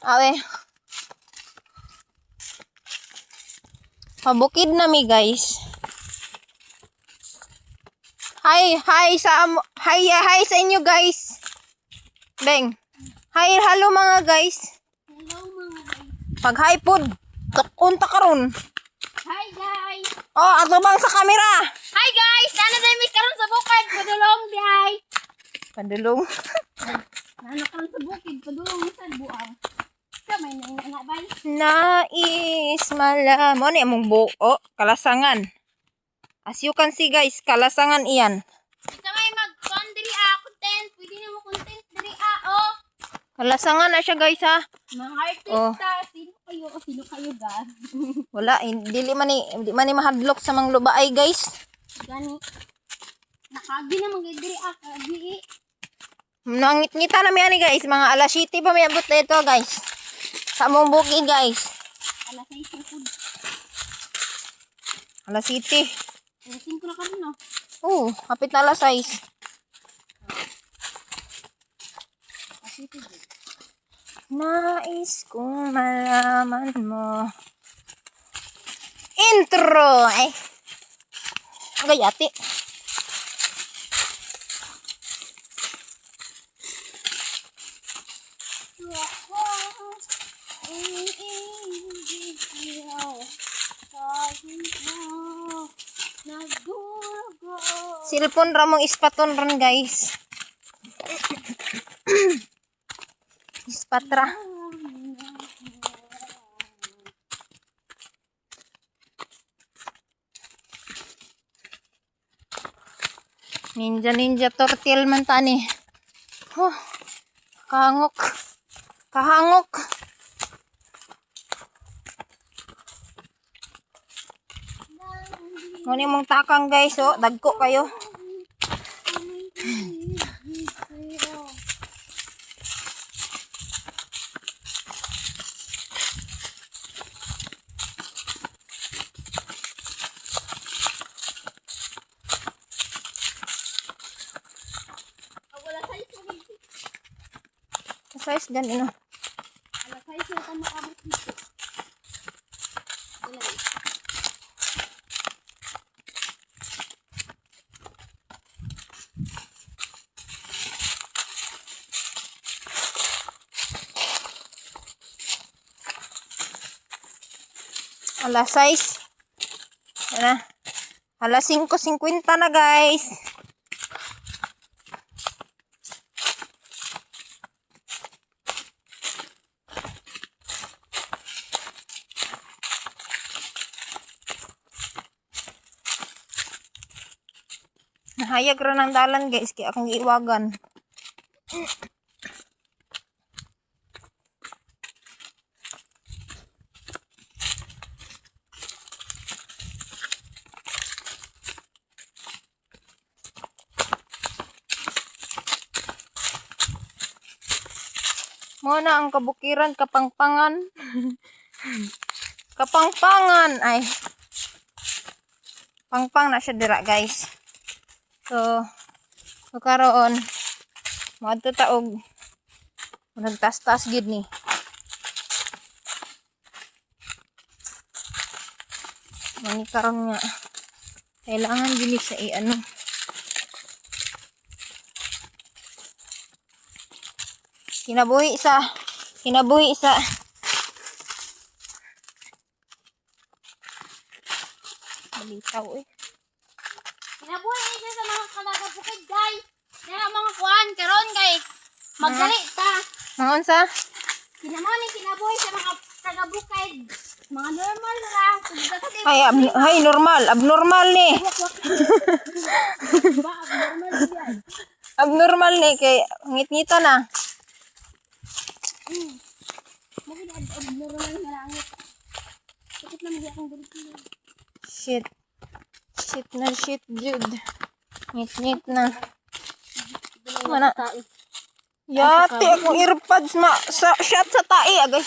Awe. Pabukid na mi guys. Hi sa inyo guys. Beng. Hi, hello mga guys. Hello mga guys. Pag hi pod, unta karon. Hi guys. Oh, ato bang sa camera? Hi guys. Nana day mi karon sa bukid, padulong di hi. Pandulong. Nana karon sa bukid, padulong sa buang. Kamay nang bay. Nais malam. Ano yung mong buo? Kalasangan. As you can see guys, kalasangan iyan. Isa may mag-con diri content. Pwede na mo content diri oh. Kalasangan na siya guys ha. Mga artista, sino kayo ga? Wala, hindi man ni mahadlok sa mga lubaay guys. Gani. Nakagi na mga diri kagi. Nangit-ngita na miyan guys, mga alas 7 pa may abot na ito guys. Sa mong bukid guys. Alas 6 food. Alas 7. Alas 5 na karon no. Oo, kapit na alas 6. Nais kong malaman mo. Intro! Ay. Ang gayati. Silpon ramong ispaton ron guys. Ispatra. Ninja turtle man tani. Oh, kahangok. Kahangok. Ngunit mong takang guys, oh, dagko kayo. Size gan ino. Alas 6 na tama abot dito. Alas 6. Yan na. Alas 5:50 na guys. Nahayag rin ang dalan guys, kaya akong iiwagan. Muna ang kabukiran, kapangpangan. Kapangpangan ay pangpang na siya dira guys. So karon moadto taog nagtas-tas gid ni. Mani karon nga kailangan gini siya i-ano. Kinabuhi isa. Malitaw eh. Kinabuhi ito sa mga kalagabukid guys. Kaya mga kuan karon kay magdali ta. Mga unsa? Kinabuhi sa mga kalagabukid. Mga normal lang. Ay, normal. Abnormal ni. Ba abnormal yan. Abnormal ni kay ngit-ngita na. Bakit abnormal nga langit? Bakit naman di akong dito? Shit na Jude. Ngit na. Mana? Yati akong earpods sa shot sa tae agay.